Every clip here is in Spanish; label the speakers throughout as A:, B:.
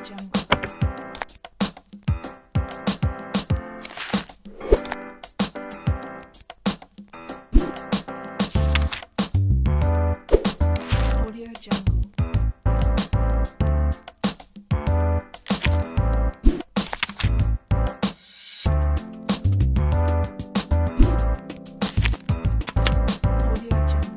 A: Jungle. Audio Jungle. Audio Jungle. Audio Jungle.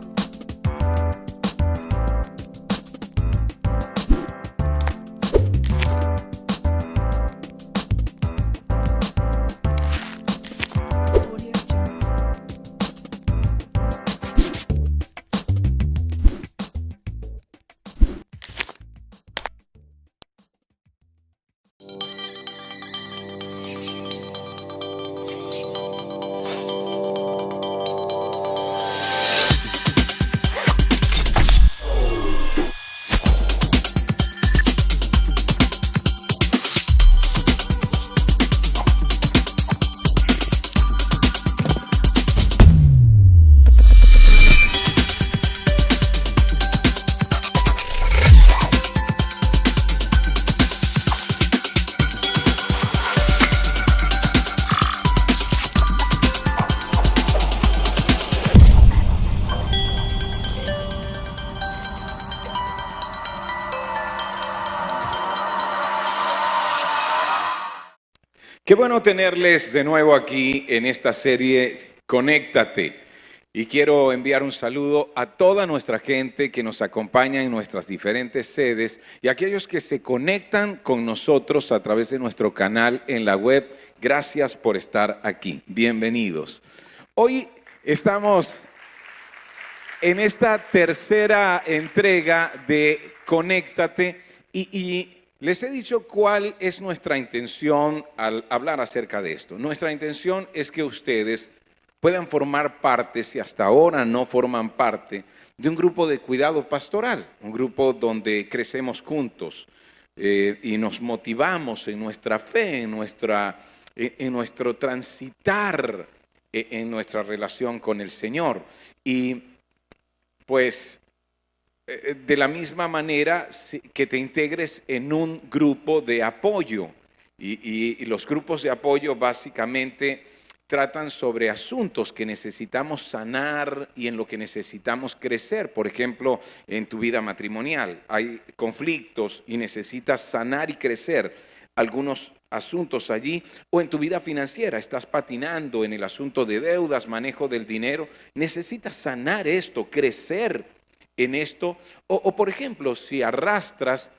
B: Qué bueno tenerles de nuevo aquí en esta serie Conéctate. Y quiero enviar un saludo a toda nuestra gente que nos acompaña en nuestras diferentes sedes y a aquellos que se conectan con nosotros a través de nuestro canal en la web. Gracias por estar aquí. Bienvenidos. Hoy estamos en esta tercera entrega de Conéctate y les he dicho cuál es nuestra intención al hablar acerca de esto. Nuestra intención es que ustedes puedan formar parte, si hasta ahora no forman parte, de un grupo de cuidado pastoral, un grupo donde crecemos juntos y nos motivamos en nuestra fe, en nuestro transitar, en nuestra relación con el Señor. Y pues de la misma manera que te integres en un grupo de apoyo. Y los grupos de apoyo básicamente tratan sobre asuntos que necesitamos sanar y en lo que necesitamos crecer. Por ejemplo, en tu vida matrimonial hay conflictos y necesitas sanar y crecer algunos asuntos allí, o en tu vida financiera estás patinando en el asunto de deudas, manejo del dinero, necesitas sanar esto, crecer en esto, o por ejemplo, si arrastras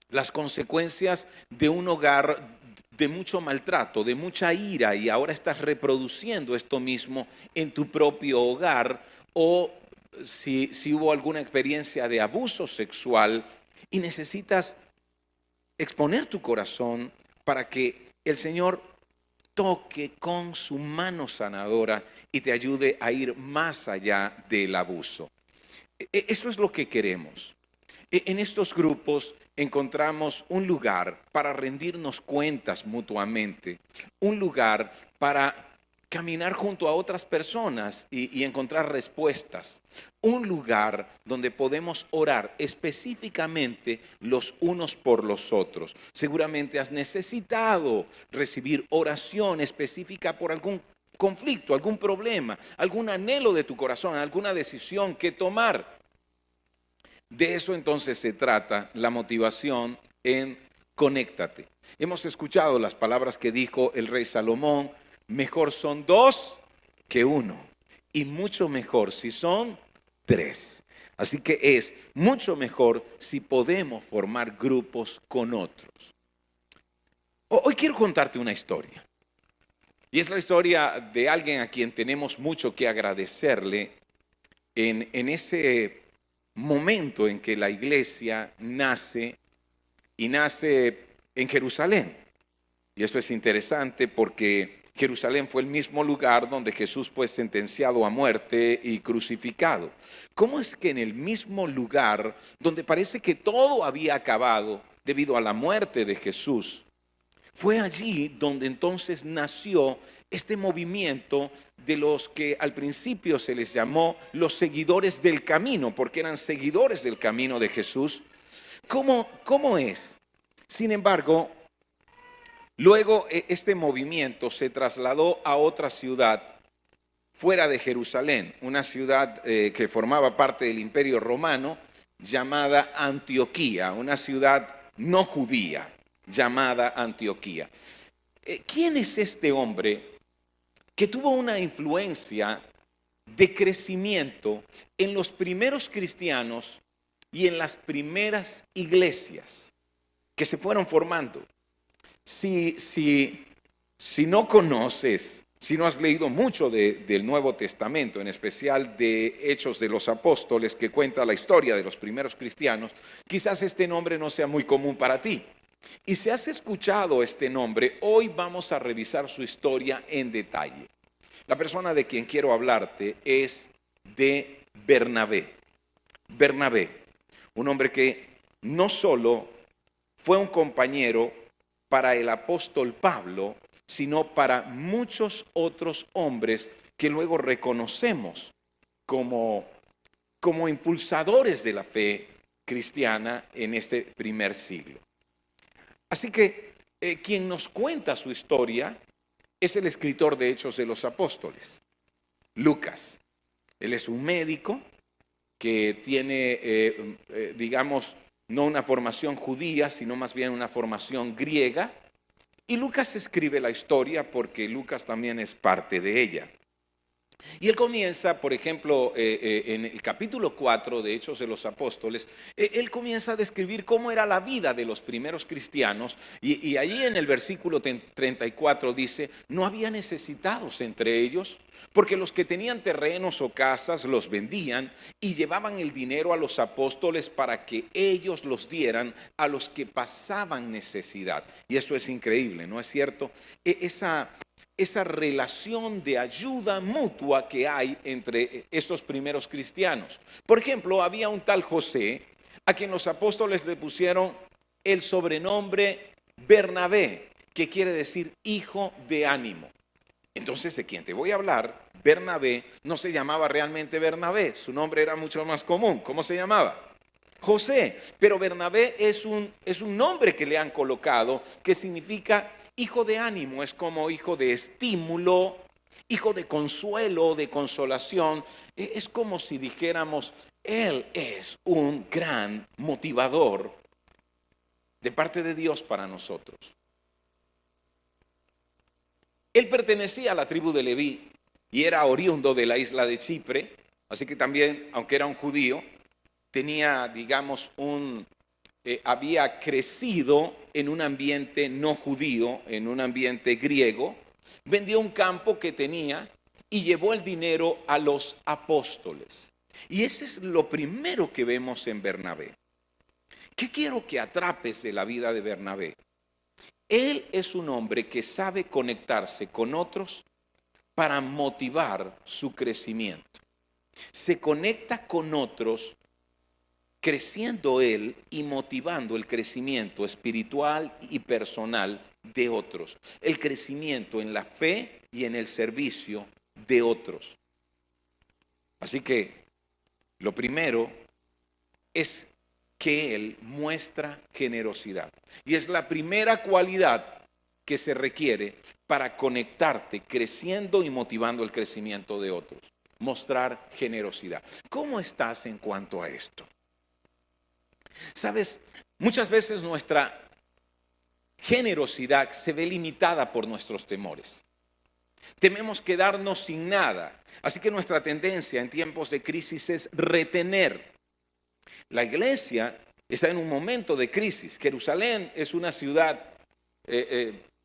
B: las consecuencias de un hogar de mucho maltrato, de mucha ira, y ahora estás reproduciendo esto mismo en tu propio hogar, o si hubo alguna experiencia de abuso sexual y necesitas exponer tu corazón para que el Señor toque con su mano sanadora y te ayude a ir más allá del abuso. Esto es lo que queremos. En estos grupos encontramos un lugar para rendirnos cuentas mutuamente, un lugar para caminar junto a otras personas y encontrar respuestas, un lugar donde podemos orar específicamente los unos por los otros. Seguramente has necesitado recibir oración específica por algún conflicto, algún problema, algún anhelo de tu corazón, alguna decisión que tomar. De eso entonces se trata la motivación en Conéctate. Hemos escuchado las palabras que dijo el rey Salomón: mejor son dos que uno, y mucho mejor si son tres. Así que es mucho mejor si podemos formar grupos con otros. Hoy quiero contarte una historia. Y es la historia de alguien a quien tenemos mucho que agradecerle en ese momento en que la iglesia nace y nace en Jerusalén. Y esto es interesante porque Jerusalén fue el mismo lugar donde Jesús fue sentenciado a muerte y crucificado. ¿Cómo es que en el mismo lugar donde parece que todo había acabado debido a la muerte de Jesús, fue allí donde entonces nació este movimiento de los que al principio se les llamó los seguidores del camino, porque eran seguidores del camino de Jesús? ¿Cómo es? Sin embargo, luego este movimiento se trasladó a otra ciudad fuera de Jerusalén, una ciudad que formaba parte del Imperio Romano llamada Antioquía, una ciudad no judía llamada Antioquía. ¿Quién es este hombre que tuvo una influencia de crecimiento en los primeros cristianos y en las primeras iglesias que se fueron formando? Si no conoces, si no has leído mucho del Nuevo Testamento, en especial de Hechos de los Apóstoles, que cuenta la historia de los primeros cristianos, quizás este nombre no sea muy común para ti. Y si has escuchado este nombre, hoy vamos a revisar su historia en detalle. La persona de quien quiero hablarte es de Bernabé. Bernabé, un hombre que no solo fue un compañero para el apóstol Pablo, sino para muchos otros hombres que luego reconocemos como impulsadores de la fe cristiana en este primer siglo. Así que quien nos cuenta su historia es el escritor de Hechos de los Apóstoles, Lucas. Él es un médico que tiene, digamos, no una formación judía, sino más bien una formación griega. Y Lucas escribe la historia porque Lucas también es parte de ella. Y él comienza, por ejemplo, en el capítulo 4 de Hechos de los Apóstoles, él comienza a describir cómo era la vida de los primeros cristianos y allí en el versículo 34 dice, no había necesitados entre ellos, porque los que tenían terrenos o casas los vendían y llevaban el dinero a los apóstoles para que ellos los dieran a los que pasaban necesidad. Y eso es increíble, ¿no es cierto? Esa relación de ayuda mutua que hay entre estos primeros cristianos. Por ejemplo, había un tal José a quien los apóstoles le pusieron el sobrenombre Bernabé, que quiere decir hijo de ánimo. Entonces, de quien te voy a hablar, Bernabé, no se llamaba realmente Bernabé, su nombre era mucho más común. ¿Cómo se llamaba? José. Pero Bernabé es un nombre que le han colocado que significa hijo de ánimo, es como hijo de estímulo, hijo de consuelo, de consolación. Es como si dijéramos, él es un gran motivador de parte de Dios para nosotros. Él pertenecía a la tribu de Leví y era oriundo de la isla de Chipre, así que también, aunque era un judío, tenía, digamos, había crecido en un ambiente no judío, en un ambiente griego, vendió un campo que tenía y llevó el dinero a los apóstoles. Y ese es lo primero que vemos en Bernabé. ¿Qué quiero que atrapes de la vida de Bernabé? Él es un hombre que sabe conectarse con otros para motivar su crecimiento. Se conecta con otros creciendo él y motivando el crecimiento espiritual y personal de otros, el crecimiento en la fe y en el servicio de otros. Así que lo primero es que él muestra generosidad. Y es la primera cualidad que se requiere para conectarte, creciendo y motivando el crecimiento de otros. Mostrar generosidad. ¿Cómo estás en cuanto a esto? Sabes, muchas veces nuestra generosidad se ve limitada por nuestros temores. Tememos quedarnos sin nada. Así que nuestra tendencia en tiempos de crisis es retener. La iglesia está en un momento de crisis. Jerusalén es una ciudad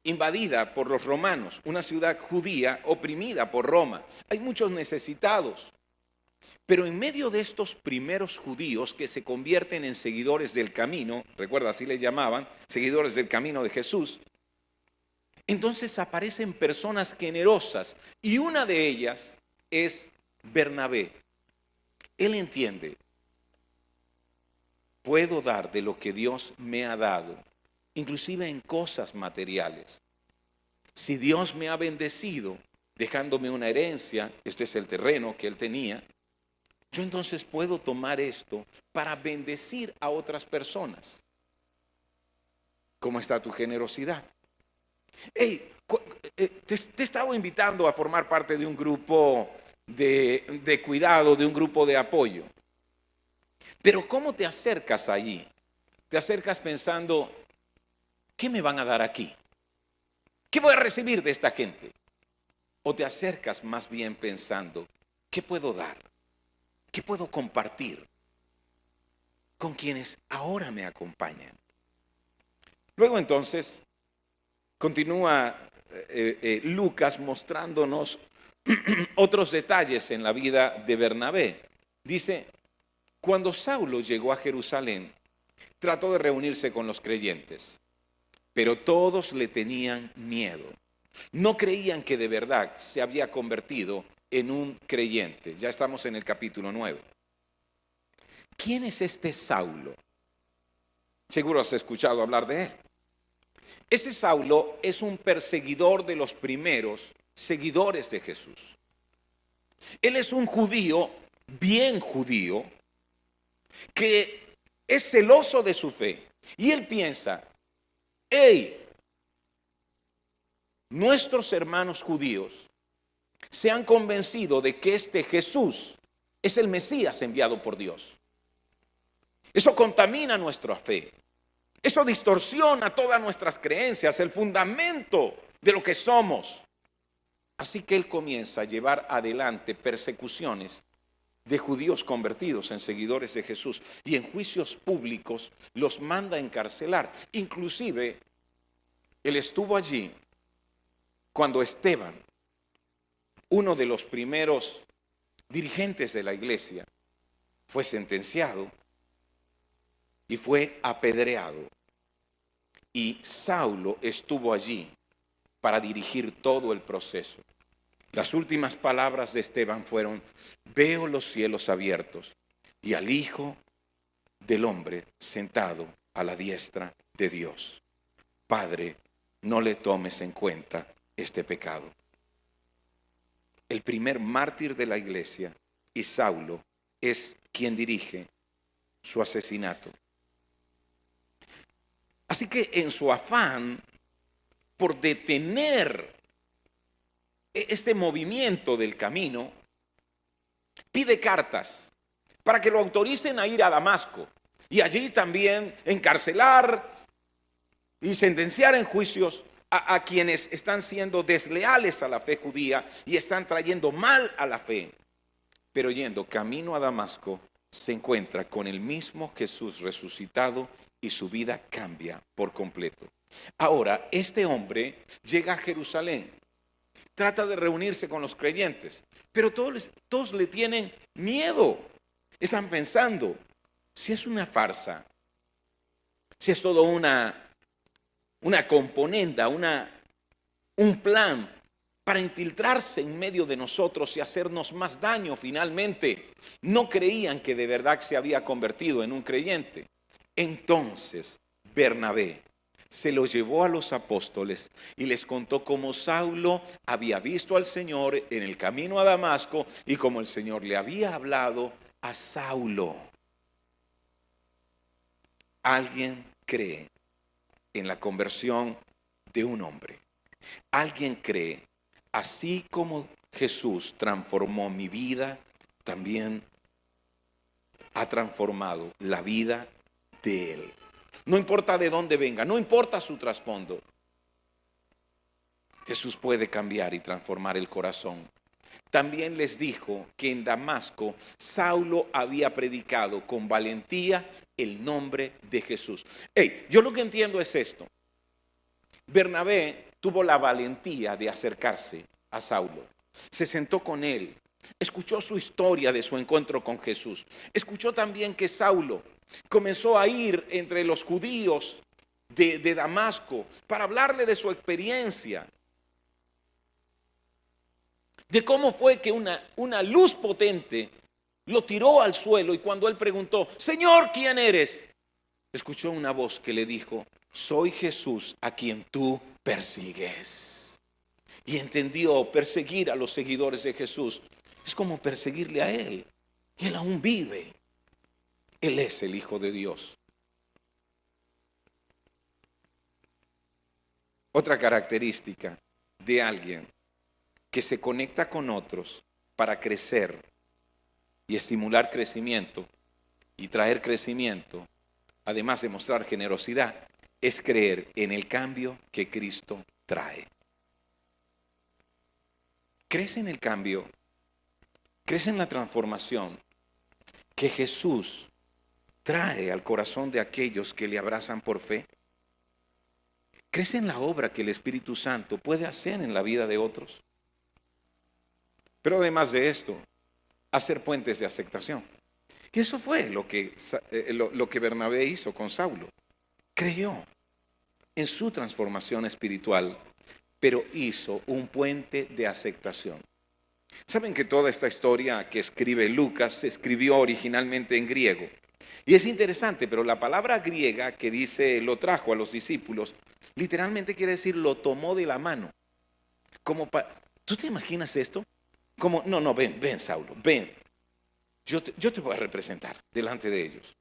B: invadida por los romanos, una ciudad judía oprimida por Roma. Hay muchos necesitados. Pero en medio de estos primeros judíos que se convierten en seguidores del camino, recuerda, así les llamaban, seguidores del camino de Jesús, entonces aparecen personas generosas y una de ellas es Bernabé. Él entiende, puedo dar de lo que Dios me ha dado, inclusive en cosas materiales. Si Dios me ha bendecido dejándome una herencia, este es el terreno que él tenía, yo entonces puedo tomar esto para bendecir a otras personas. ¿Cómo está tu generosidad? Hey, te he estado invitando a formar parte de un grupo de cuidado, de un grupo de apoyo. Pero ¿cómo te acercas allí? Te acercas pensando, ¿qué me van a dar aquí? ¿Qué voy a recibir de esta gente? ¿O te acercas más bien pensando, ¿qué puedo dar? ¿Qué puedo compartir con quienes ahora me acompañan? Luego entonces continúa Lucas mostrándonos otros detalles en la vida de Bernabé. Dice, cuando Saulo llegó a Jerusalén, trató de reunirse con los creyentes, pero todos le tenían miedo. No creían que de verdad se había convertido en un creyente. Ya estamos en el capítulo 9. ¿Quién es este Saulo? Seguro has escuchado hablar de él. Ese Saulo es un perseguidor de los primeros seguidores de Jesús. Él es un judío, bien judío, que es celoso de su fe. Y él piensa, hey, nuestros hermanos judíos se han convencido de que este Jesús es el Mesías enviado por Dios. Eso contamina nuestra fe. Eso distorsiona todas nuestras creencias, el fundamento de lo que somos. Así que él comienza a llevar adelante persecuciones de judíos convertidos en seguidores de Jesús y en juicios públicos los manda a encarcelar. Inclusive, él estuvo allí cuando Esteban, uno de los primeros dirigentes de la iglesia, fue sentenciado y fue apedreado. Y Saulo estuvo allí para dirigir todo el proceso. Las últimas palabras de Esteban fueron, veo los cielos abiertos y al Hijo del Hombre sentado a la diestra de Dios. Padre, no le tomes en cuenta este pecado. El primer mártir de la iglesia, y Saulo, es quien dirige su asesinato. Así que en su afán por detener este movimiento del camino, pide cartas para que lo autoricen a ir a Damasco y allí también encarcelar y sentenciar en juicios a quienes están siendo desleales a la fe judía y están trayendo mal a la fe. Pero yendo camino a Damasco, se encuentra con el mismo Jesús resucitado y su vida cambia por completo. Ahora, este hombre llega a Jerusalén, trata de reunirse con los creyentes, pero todos le tienen miedo. Están pensando, si es una farsa, si es todo una componenda, un plan para infiltrarse en medio de nosotros y hacernos más daño finalmente. No creían que de verdad se había convertido en un creyente. Entonces Bernabé se lo llevó a los apóstoles y les contó cómo Saulo había visto al Señor en el camino a Damasco y cómo el Señor le había hablado a Saulo. Alguien cree en la conversión de un hombre. Alguien cree, así como Jesús transformó mi vida, también ha transformado la vida de él. No importa de dónde venga, no importa su trasfondo. Jesús puede cambiar y transformar el corazón. También les dijo que en Damasco Saulo había predicado con valentía el nombre de Jesús. Yo lo que entiendo es esto. Bernabé tuvo la valentía de acercarse a Saulo. Se sentó con él, escuchó su historia de su encuentro con Jesús. Escuchó también que Saulo comenzó a ir entre los judíos de Damasco para hablarle de su experiencia. De cómo fue que una luz potente lo tiró al suelo y cuando él preguntó, Señor, ¿quién eres? Escuchó una voz que le dijo, soy Jesús a quien tú persigues. Y entendió, perseguir a los seguidores de Jesús es como perseguirle a él. Y él aún vive. Él es el Hijo de Dios. Otra característica de alguien que se conecta con otros para crecer y estimular crecimiento y traer crecimiento, además de mostrar generosidad, es creer en el cambio que Cristo trae. ¿Crees en el cambio? ¿Crees en la transformación que Jesús trae al corazón de aquellos que le abrazan por fe? ¿Crees en la obra que el Espíritu Santo puede hacer en la vida de otros? Pero además de esto, hacer puentes de aceptación. Y eso fue lo que Bernabé hizo con Saulo. Creyó en su transformación espiritual, pero hizo un puente de aceptación. Saben que toda esta historia que escribe Lucas se escribió originalmente en griego. Y es interesante, pero la palabra griega que dice lo trajo a los discípulos, literalmente quiere decir lo tomó de la mano. ¿Tú te imaginas esto? Como, no, ven Saulo, ven. Yo te voy a representar delante de ellos.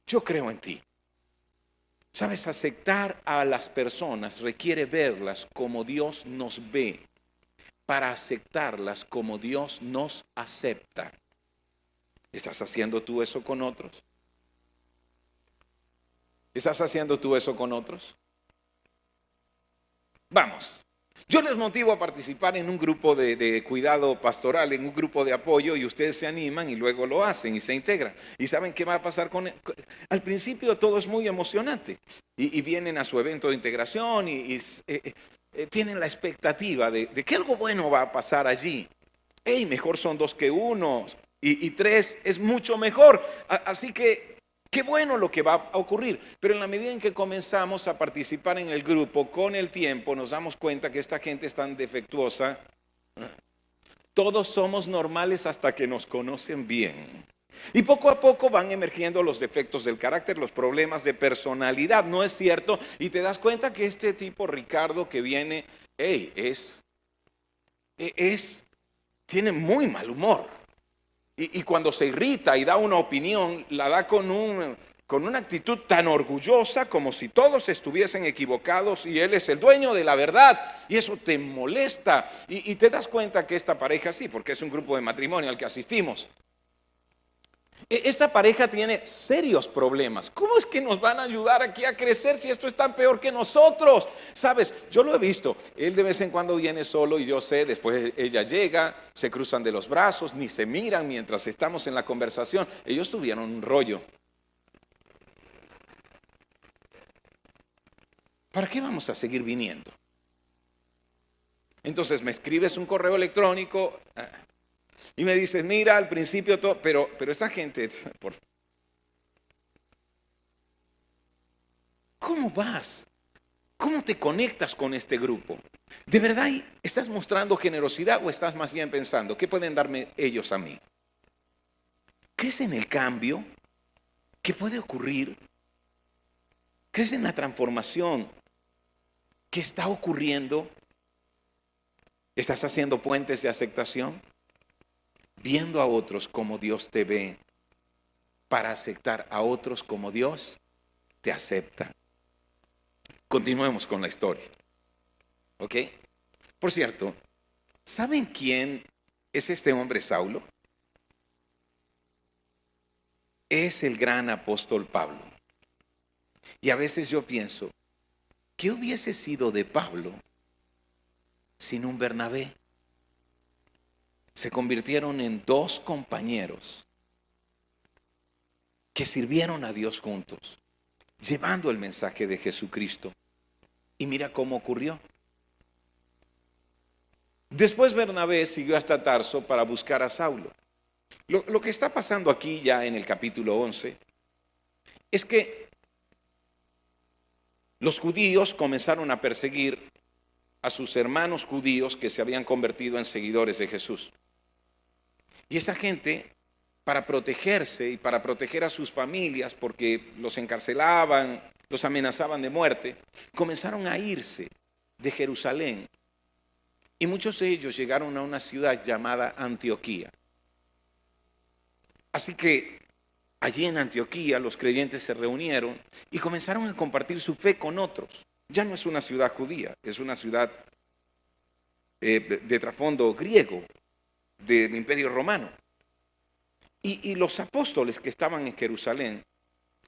B: Yo creo en ti. Sabes, aceptar a las personas requiere verlas como Dios nos ve, para aceptarlas como Dios nos acepta. ¿Estás haciendo tú eso con otros? ¿Estás haciendo tú eso con otros? Vamos. Yo les motivo a participar en un grupo de cuidado pastoral, en un grupo de apoyo, y ustedes se animan y luego lo hacen y se integran. ¿Y saben qué va a pasar al principio todo es muy emocionante y vienen a su evento de integración y tienen la expectativa de que algo bueno va a pasar allí. Hey, mejor son 2 que 1 y 3 es mucho mejor. Así que qué bueno lo que va a ocurrir, pero en la medida en que comenzamos a participar en el grupo, con el tiempo nos damos cuenta que esta gente es tan defectuosa. Todos somos normales hasta que nos conocen bien. Y poco a poco van emergiendo los defectos del carácter, los problemas de personalidad, ¿no es cierto? Y te das cuenta que este tipo Ricardo que viene, tiene muy mal humor. Y cuando se irrita y da una opinión, la da con una actitud tan orgullosa como si todos estuviesen equivocados y él es el dueño de la verdad. Y eso te molesta. Y te das cuenta que esta pareja, sí, porque es un grupo de matrimonio al que asistimos. Esta pareja tiene serios problemas. ¿Cómo es que nos van a ayudar aquí a crecer si esto es tan peor que nosotros? Sabes, yo lo he visto. Él de vez en cuando viene solo y yo sé, después ella llega, se cruzan de los brazos, ni se miran mientras estamos en la conversación. Ellos tuvieron un rollo. ¿Para qué vamos a seguir viniendo? Entonces me escribes un correo electrónico y me dices, mira, al principio todo, pero esta gente, ¿cómo vas? ¿Cómo te conectas con este grupo? ¿De verdad estás mostrando generosidad o estás más bien pensando, qué pueden darme ellos a mí? ¿Crees en el cambio que puede ocurrir? ¿Crees en la transformación que está ocurriendo? ¿Estás haciendo puentes de aceptación? Viendo a otros como Dios te ve, para aceptar a otros como Dios te acepta. Continuemos con la historia. ¿Ok? Por cierto, ¿saben quién es este hombre Saulo? Es el gran apóstol Pablo. Y a veces yo pienso, ¿qué hubiese sido de Pablo sin un Bernabé? Se convirtieron en 2 compañeros que sirvieron a Dios juntos, llevando el mensaje de Jesucristo. Y mira cómo ocurrió. Después Bernabé siguió hasta Tarso para buscar a Saulo. Lo que está pasando aquí ya en el capítulo 11 es que los judíos comenzaron a perseguir a sus hermanos judíos que se habían convertido en seguidores de Jesús. Y esa gente, para protegerse y para proteger a sus familias, porque los encarcelaban, los amenazaban de muerte, comenzaron a irse de Jerusalén. Y muchos de ellos llegaron a una ciudad llamada Antioquía. Así que allí en Antioquía los creyentes se reunieron y comenzaron a compartir su fe con otros. ya no es una ciudad judía, es una ciudad de trasfondo griego, del Imperio Romano. Y los apóstoles que estaban en Jerusalén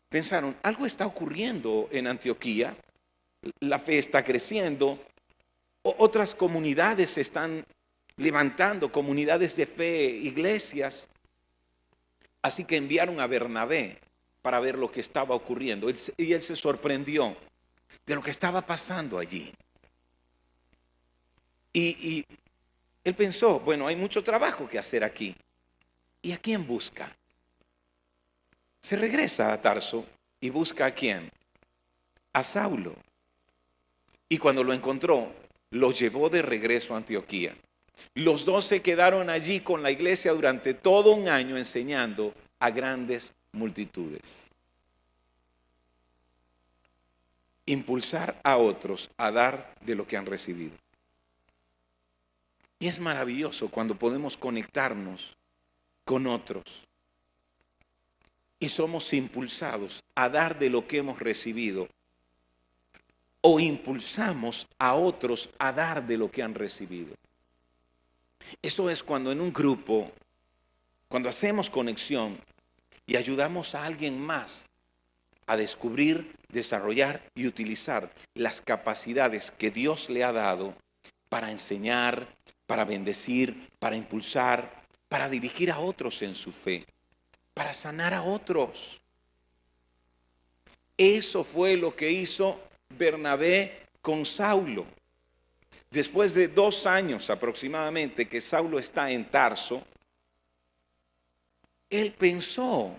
B: pensaron, algo está ocurriendo en Antioquía, la fe está creciendo, otras comunidades se están levantando, comunidades de fe, iglesias. Así que enviaron a Bernabé para ver lo que estaba ocurriendo. Y él se sorprendió de lo que estaba pasando allí. Y él pensó, bueno, hay mucho trabajo que hacer aquí. ¿Y a quién busca? Se regresa a Tarso y busca a quién? A Saulo. Y cuando lo encontró, lo llevó de regreso a Antioquía. Los dos se quedaron allí con la iglesia durante todo un año enseñando a grandes multitudes. Impulsar a otros a dar de lo que han recibido. Y es maravilloso cuando podemos conectarnos con otros y somos impulsados a dar de lo que hemos recibido, o impulsamos a otros a dar de lo que han recibido. Eso es cuando en un grupo, cuando hacemos conexión y ayudamos a alguien más a descubrir, desarrollar y utilizar las capacidades que Dios le ha dado para enseñar, para bendecir, para impulsar, para dirigir a otros en su fe, para sanar a otros. Eso fue lo que hizo Bernabé con Saulo. Después de 2 años aproximadamente que Saulo está en Tarso, él pensó,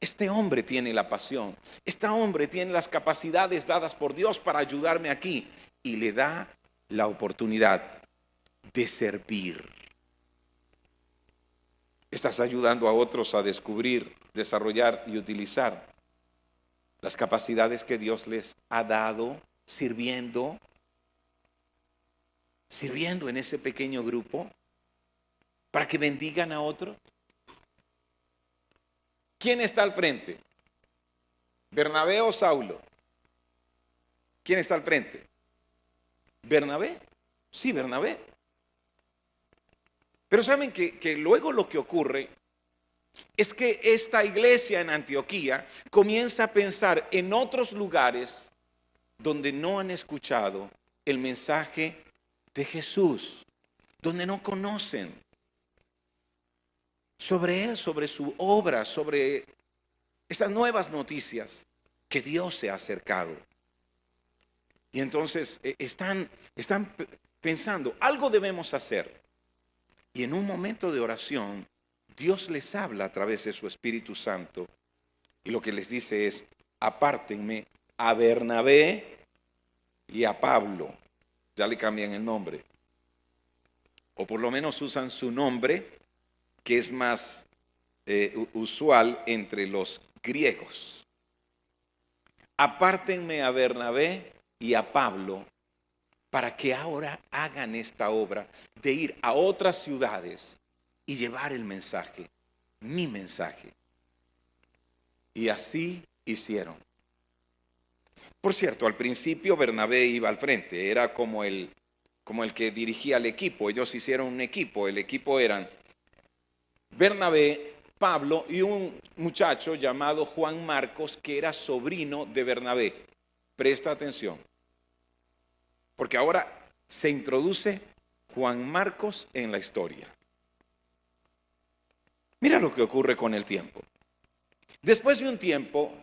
B: este hombre tiene la pasión, este hombre tiene las capacidades dadas por Dios para ayudarme aquí, y le da la oportunidad de servir. Estás ayudando a otros a descubrir, desarrollar y utilizar las capacidades que Dios les ha dado, sirviendo en ese pequeño grupo para que bendigan a otros. ¿Quién está al frente? ¿Bernabé o Saulo? ¿Quién está al frente? ¿Bernabé? Sí, Bernabé. Pero saben que luego lo que ocurre es que esta iglesia en Antioquía comienza a pensar en otros lugares donde no han escuchado el mensaje de Jesús, donde no conocen sobre Él, sobre su obra, sobre estas nuevas noticias que Dios se ha acercado. Y entonces están pensando, algo debemos hacer. Y en un momento de oración, Dios les habla a través de su Espíritu Santo. Y lo que les dice es, apártenme a Bernabé y a Pablo. Ya le cambian el nombre. O por lo menos usan su nombre, que es más usual entre los griegos. Apártenme a Bernabé y a Pablo para que ahora hagan esta obra de ir a otras ciudades y llevar el mensaje, mi mensaje. Y así hicieron. Por cierto, al principio Bernabé iba al frente, era como el que dirigía el equipo. Ellos hicieron un equipo, el equipo eran Bernabé, Pablo y un muchacho llamado Juan Marcos, que era sobrino de Bernabé. Presta atención, porque ahora se introduce Juan Marcos en la historia. Mira lo que ocurre con el tiempo. Después de un tiempo,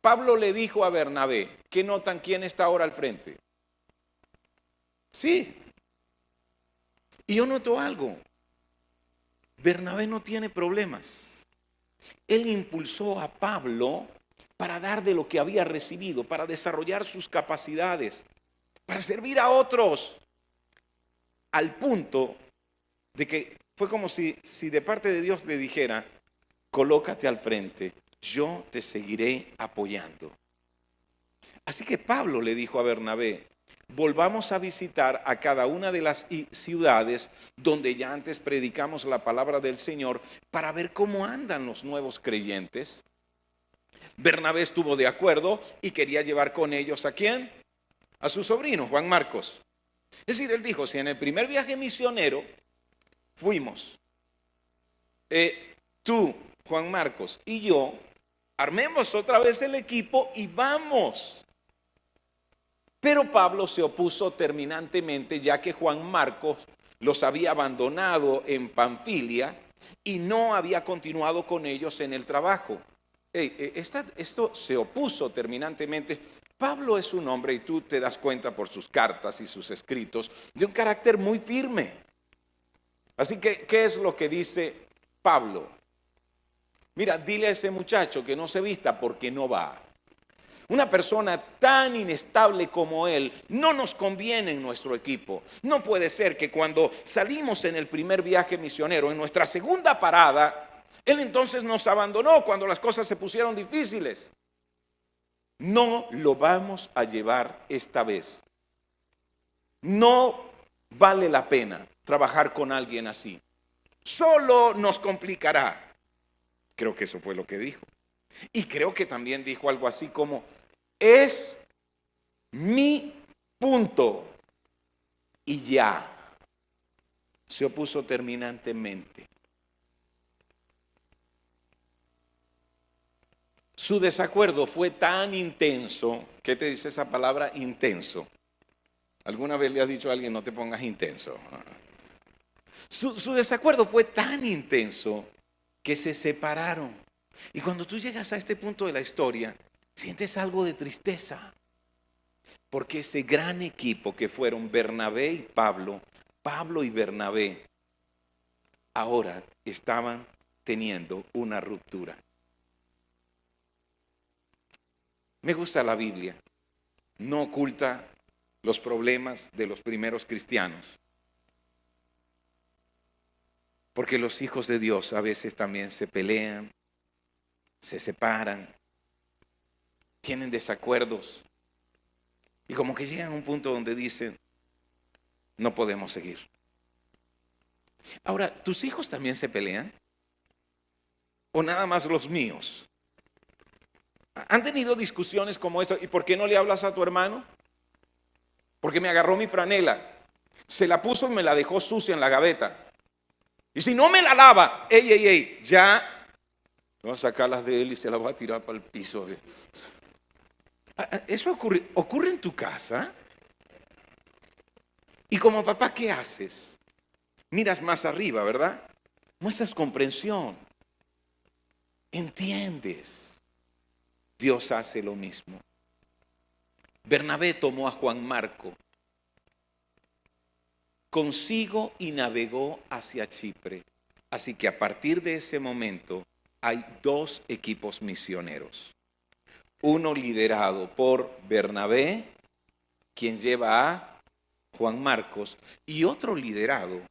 B: Pablo le dijo a Bernabé, ¿qué notan quién está ahora al frente? Sí. Y yo noto algo. Bernabé no tiene problemas. Él impulsó a Pablo para dar de lo que había recibido, para desarrollar sus capacidades, para servir a otros, al punto de que fue como si de parte de Dios le dijera, colócate al frente, yo te seguiré apoyando. Así que Pablo le dijo a Bernabé, volvamos a visitar a cada una de las ciudades donde ya antes predicamos la palabra del Señor para ver cómo andan los nuevos creyentes. Bernabé estuvo de acuerdo y quería llevar con ellos ¿a quién? a su sobrino, Juan Marcos. Es decir, él dijo, si en el primer viaje misionero fuimos, tú, Juan Marcos y yo, armemos otra vez el equipo y vamos. Pero Pablo se opuso terminantemente, ya que Juan Marcos los había abandonado en Panfilia y no había continuado con ellos en el trabajo. Esto se opuso terminantemente. Pablo es un hombre, y tú te das cuenta por sus cartas y sus escritos, de un carácter muy firme. Así que, ¿qué es lo que dice Pablo? Mira, dile a ese muchacho que no se vista porque no va. Una persona tan inestable como él no nos conviene en nuestro equipo. No puede ser que cuando salimos en el primer viaje misionero, en nuestra segunda parada, él entonces nos abandonó cuando las cosas se pusieron difíciles. No lo vamos a llevar esta vez. No vale la pena trabajar con alguien así. Solo nos complicará. Creo que eso fue lo que dijo. Y creo que también dijo algo así como, es mi punto y ya. Se opuso terminantemente. Su desacuerdo fue tan intenso. ¿Qué te dice esa palabra? Intenso. ¿Alguna vez le has dicho a alguien no te pongas intenso? Su desacuerdo fue tan intenso que se separaron. Y cuando tú llegas a este punto de la historia, sientes algo de tristeza. Porque ese gran equipo que fueron Bernabé y Pablo, Pablo y Bernabé, ahora estaban teniendo una ruptura. Me gusta la Biblia. No oculta los problemas de los primeros cristianos. Porque los hijos de Dios a veces también se pelean, se separan, tienen desacuerdos. Y como que llegan a un punto donde dicen, no podemos seguir. Ahora, ¿tus hijos también se pelean? ¿O nada más los míos? ¿Han tenido discusiones como esta? ¿Y por qué no le hablas a tu hermano? Porque me agarró mi franela, se la puso y me la dejó sucia en la gaveta. Y si no me la lava, ya voy a sacarlas de él y se las voy a tirar para el piso. ¿Eso ocurre en tu casa? Y como papá, ¿qué haces? Miras más arriba, ¿verdad? Muestras comprensión. Entiendes. Dios hace lo mismo. Bernabé tomó a Juan Marco consigo y navegó hacia Chipre. Así que a partir de ese momento hay dos equipos misioneros. Uno liderado por Bernabé, quien lleva a Juan Marcos, y otro liderado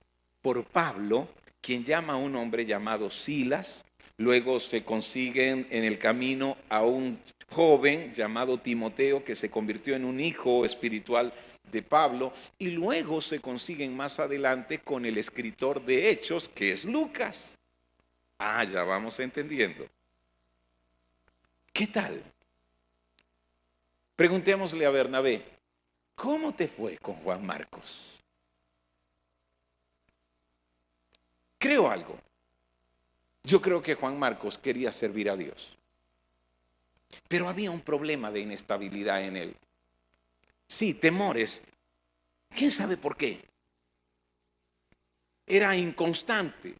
B: por Pablo, quien llama a un hombre llamado Silas. Luego se consiguen en el camino a un joven llamado Timoteo, que se convirtió en un hijo espiritual de Pablo, y luego se consiguen más adelante con el escritor de Hechos, que es Lucas. Ya vamos entendiendo. ¿Qué tal? Preguntémosle a Bernabé, ¿cómo te fue con Juan Marcos? Creo algo. Yo creo que Juan Marcos quería servir a Dios, pero había un problema de inestabilidad en él. Sí, temores. ¿Quién sabe por qué? Era inconstante.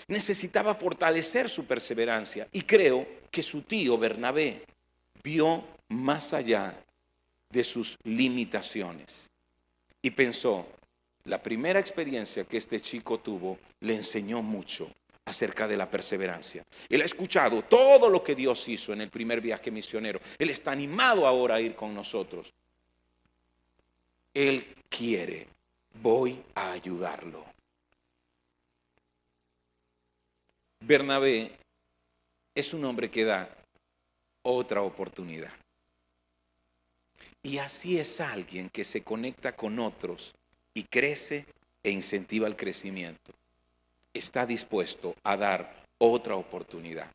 B: Necesitaba fortalecer su perseverancia. Y creo que su tío Bernabé vio más allá de sus limitaciones. Y pensó, la primera experiencia que este chico tuvo le enseñó mucho acerca de la perseverancia. Él ha escuchado todo lo que Dios hizo en el primer viaje misionero. Él está animado ahora a ir con nosotros. Él quiere, voy a ayudarlo. Bernabé es un hombre que da otra oportunidad. Y así es alguien que se conecta con otros y crece e incentiva el crecimiento. Está dispuesto a dar otra oportunidad.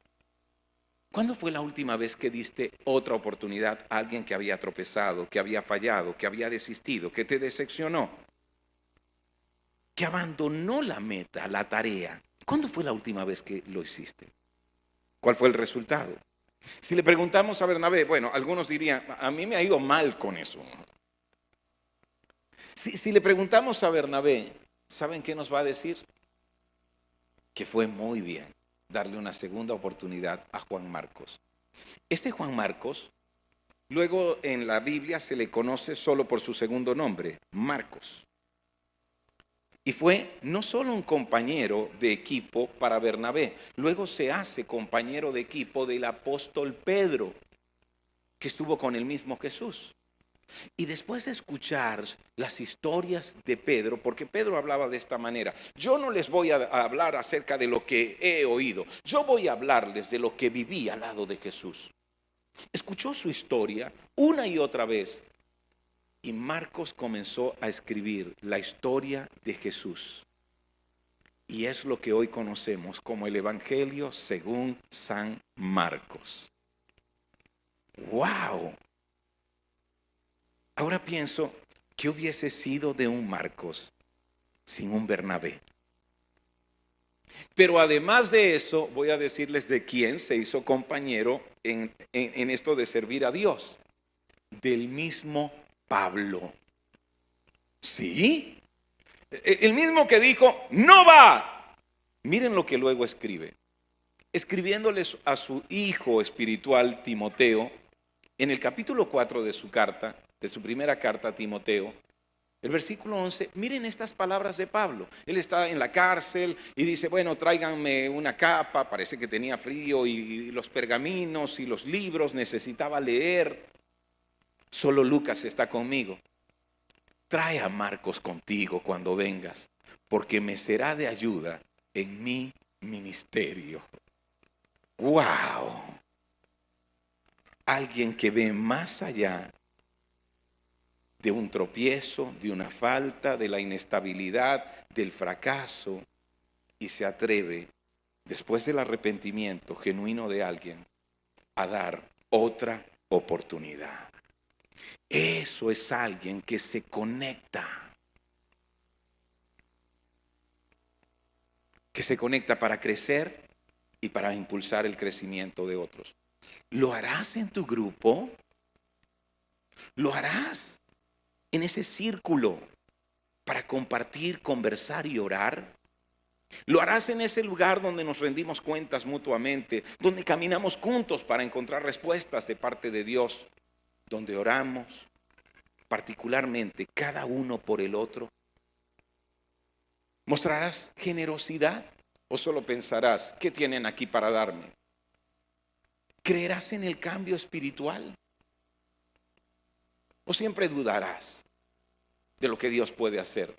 B: ¿Cuándo fue la última vez que diste otra oportunidad a alguien que había tropezado, que había fallado, que había desistido, que te decepcionó, que abandonó la meta, la tarea? ¿Cuándo fue la última vez que lo hiciste? ¿Cuál fue el resultado? Si le preguntamos a Bernabé, bueno, algunos dirían, a mí me ha ido mal con eso. Si le preguntamos a Bernabé, ¿saben qué nos va a decir? Que fue muy bien darle una segunda oportunidad a Juan Marcos. Este Juan Marcos, luego en la Biblia se le conoce solo por su segundo nombre, Marcos. Y fue no solo un compañero de equipo para Bernabé, luego se hace compañero de equipo del apóstol Pedro, que estuvo con el mismo Jesús. Y después de escuchar las historias de Pedro, porque Pedro hablaba de esta manera, yo no les voy a hablar acerca de lo que he oído, yo voy a hablarles de lo que viví al lado de Jesús. Escuchó su historia una y otra vez y Marcos comenzó a escribir la historia de Jesús. Y es lo que hoy conocemos como el Evangelio según San Marcos. ¡Wow! Ahora pienso, ¿qué hubiese sido de un Marcos sin un Bernabé? Pero además de eso, voy a decirles de quién se hizo compañero en esto de servir a Dios. Del mismo Pablo. ¿Sí? El mismo que dijo, no va. Miren lo que luego escribe. Escribiéndoles a su hijo espiritual Timoteo, en el capítulo 4 de su carta, de su primera carta a Timoteo, el versículo 11, miren estas palabras de Pablo. Él está en la cárcel y dice, bueno, tráiganme una capa, parece que tenía frío y los pergaminos y los libros, necesitaba leer. Solo Lucas está conmigo. Trae a Marcos contigo cuando vengas, porque me será de ayuda en mi ministerio. ¡Wow! Alguien que ve más allá de un tropiezo, de una falta, de la inestabilidad, del fracaso, y se atreve, después del arrepentimiento genuino de alguien, a dar otra oportunidad. Eso es alguien que se conecta para crecer y para impulsar el crecimiento de otros. ¿Lo harás en tu grupo? ¿Lo harás en ese círculo para compartir, conversar y orar? ¿Lo harás en ese lugar donde nos rendimos cuentas mutuamente, donde caminamos juntos para encontrar respuestas de parte de Dios, donde oramos particularmente cada uno por el otro? ¿Mostrarás generosidad o solo pensarás, ¿qué tienen aquí para darme? ¿Creerás en el cambio espiritual? ¿O siempre dudarás de lo que Dios puede hacer?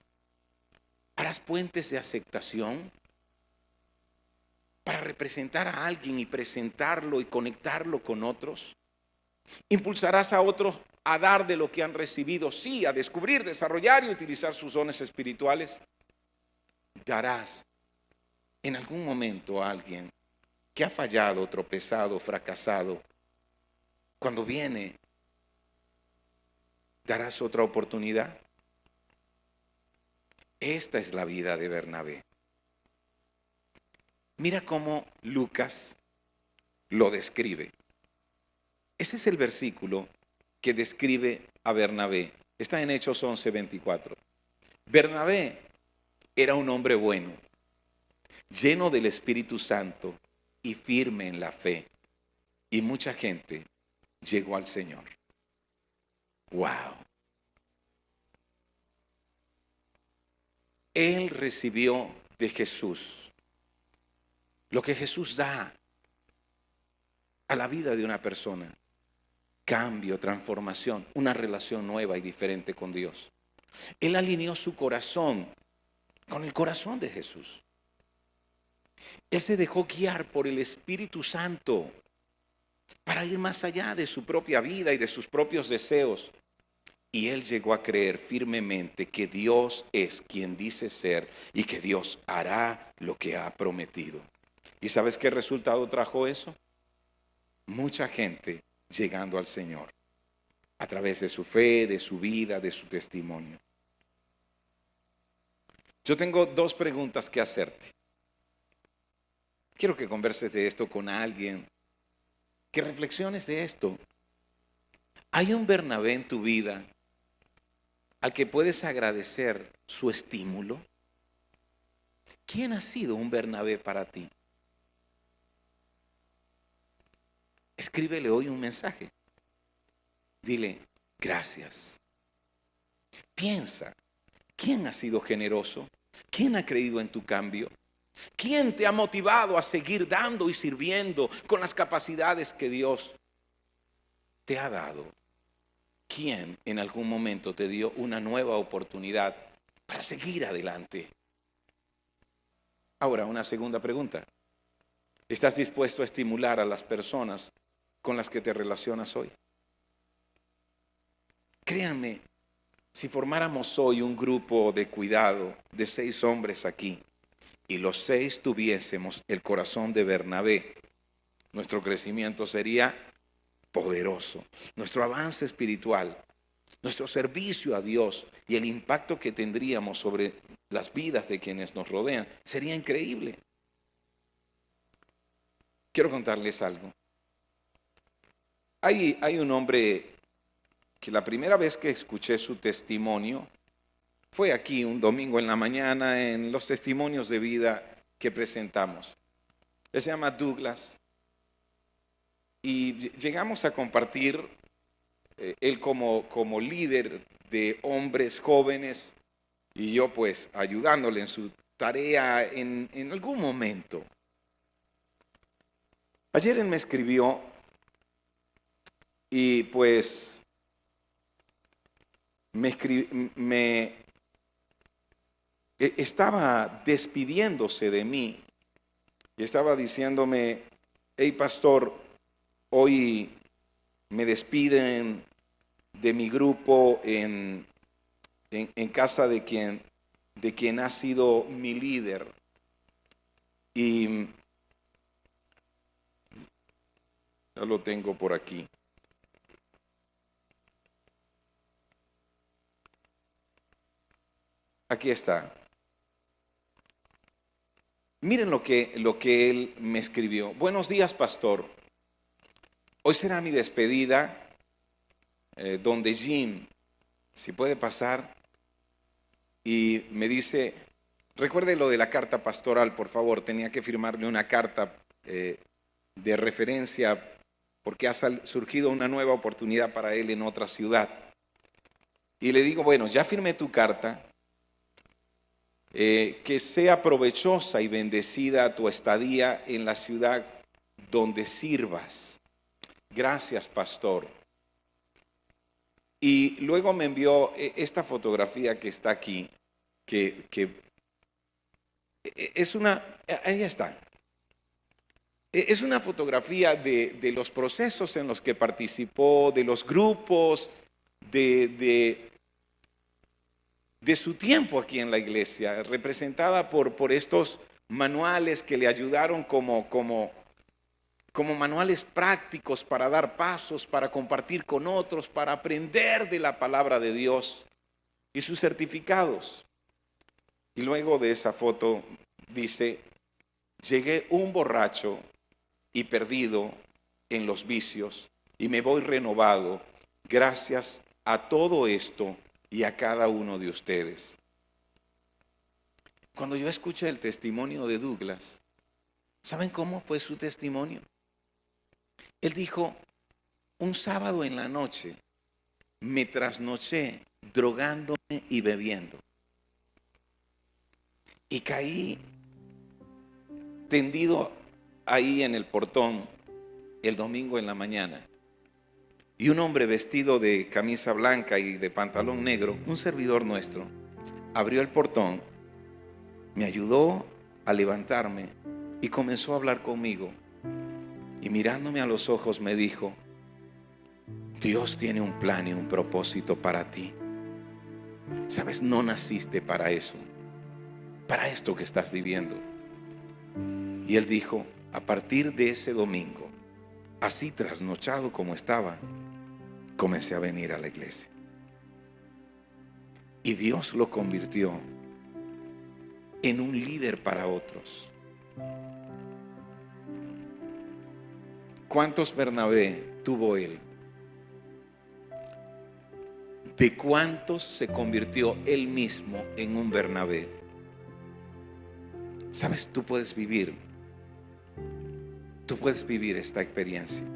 B: ¿Harás puentes de aceptación para representar a alguien y presentarlo y conectarlo con otros? ¿Impulsarás a otros a dar de lo que han recibido? Sí, a descubrir, desarrollar y utilizar sus dones espirituales. ¿Darás en algún momento a alguien que ha fallado, tropezado, fracasado? Cuando viene, ¿darás otra oportunidad? Esta es la vida de Bernabé. Mira cómo Lucas lo describe. Ese es el versículo que describe a Bernabé. Está en Hechos 11:24. Bernabé era un hombre bueno, lleno del Espíritu Santo y firme en la fe. Y mucha gente llegó al Señor. ¡Wow! Él recibió de Jesús lo que Jesús da a la vida de una persona: cambio, transformación, una relación nueva y diferente con Dios. Él alineó su corazón con el corazón de Jesús. Él se dejó guiar por el Espíritu Santo para ir más allá de su propia vida y de sus propios deseos. Y él llegó a creer firmemente que Dios es quien dice ser y que Dios hará lo que ha prometido. ¿Y sabes qué resultado trajo eso? mucha gente llegando al Señor a través de su fe, de su vida, de su testimonio. Yo tengo dos preguntas que hacerte. Quiero que converses de esto con alguien, que reflexiones de esto. ¿Hay un Bernabé en tu vida al que puedes agradecer su estímulo? ¿Quién ha sido un Bernabé para ti? Escríbele hoy un mensaje. Dile, gracias. Piensa, ¿quién ha sido generoso? ¿Quién ha creído en tu cambio? ¿Quién te ha motivado a seguir dando y sirviendo con las capacidades que Dios te ha dado? ¿Quién en algún momento te dio una nueva oportunidad para seguir adelante? Ahora, una segunda pregunta. ¿Estás dispuesto a estimular a las personas con las que te relacionas hoy? Créanme, si formáramos hoy un grupo de cuidado de 6 hombres aquí y los 6 tuviésemos el corazón de Bernabé, nuestro crecimiento sería poderoso. Nuestro avance espiritual, nuestro servicio a Dios y el impacto que tendríamos sobre las vidas de quienes nos rodean sería increíble. Quiero contarles algo. Hay un hombre que la primera vez que escuché su testimonio fue aquí un domingo en la mañana en los testimonios de vida que presentamos. Él se llama Douglas y llegamos a compartir, él como líder de hombres jóvenes y yo pues ayudándole en su tarea en algún momento. Ayer él me escribió y pues estaba despidiéndose de mí y estaba diciéndome, hey pastor, hoy me despiden de mi grupo en casa de quien ha sido mi líder. Y ya lo tengo por aquí. Aquí está. Miren lo que él me escribió. Buenos días, pastor. Hoy será mi despedida, donde Jim, si puede pasar, y me dice, recuerde lo de la carta pastoral, por favor. Tenía que firmarle una carta de referencia porque ha surgido una nueva oportunidad para él en otra ciudad. Y le digo, bueno, ya firmé tu carta. Que sea provechosa y bendecida tu estadía en la ciudad donde sirvas. Gracias, pastor. Y luego me envió esta fotografía que está aquí, que es ahí está. Es una fotografía de los procesos en los que participó, de los grupos, de su tiempo aquí en la iglesia, representada por estos manuales que le ayudaron como manuales prácticos para dar pasos, para compartir con otros, para aprender de la palabra de Dios y sus certificados. Y luego de esa foto dice, llegué un borracho y perdido en los vicios y me voy renovado gracias a todo esto y a cada uno de ustedes. Cuando yo escuché el testimonio de Douglas, ¿saben cómo fue su testimonio? Él dijo, un sábado en la noche me trasnoché drogándome y bebiendo. Y caí tendido ahí en el portón el domingo en la mañana. Y un hombre vestido de camisa blanca y de pantalón negro, un servidor nuestro, abrió el portón, me ayudó a levantarme y comenzó a hablar conmigo. Y mirándome a los ojos me dijo, Dios tiene un plan y un propósito para ti. Sabes, no naciste para eso, para esto que estás viviendo. Y él dijo, a partir de ese domingo, así trasnochado como estaba, comencé a venir a la iglesia. Y Dios lo convirtió en un líder para otros. ¿Cuántos Bernabé tuvo él? ¿De cuántos se convirtió él mismo en un Bernabé? Sabes, tú puedes vivir esta experiencia.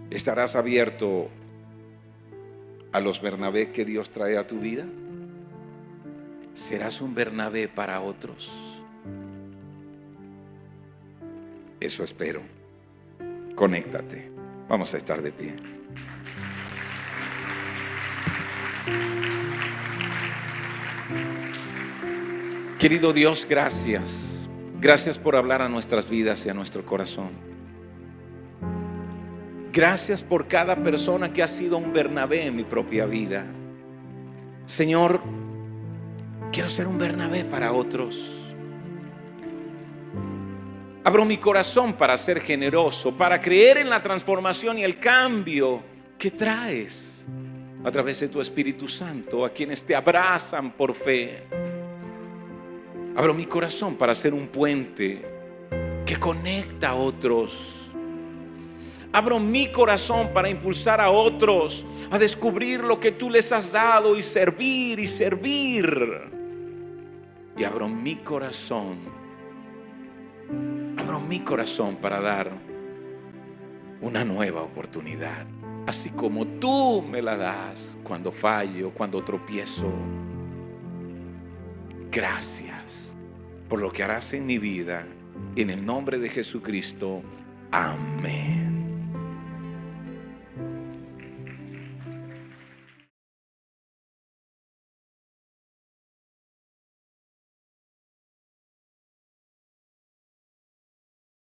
B: ¿Estarás abierto a los Bernabé que Dios trae a tu vida? ¿Serás un Bernabé para otros? Eso espero. Conéctate. Vamos a estar de pie. Querido Dios, gracias. Gracias por hablar a nuestras vidas y a nuestro corazón. Gracias por cada persona que ha sido un Bernabé en mi propia vida. Señor, quiero ser un Bernabé para otros. Abro mi corazón para ser generoso, para creer en la transformación y el cambio que traes a través de tu Espíritu Santo a quienes te abrazan por fe. Abro mi corazón para ser un puente que conecta a otros. Abro mi corazón para impulsar a otros a descubrir lo que tú les has dado y servir y servir. Y abro mi corazón para dar una nueva oportunidad, así como tú me la das cuando fallo, cuando tropiezo. Gracias por lo que harás en mi vida. En el nombre de Jesucristo. Amén.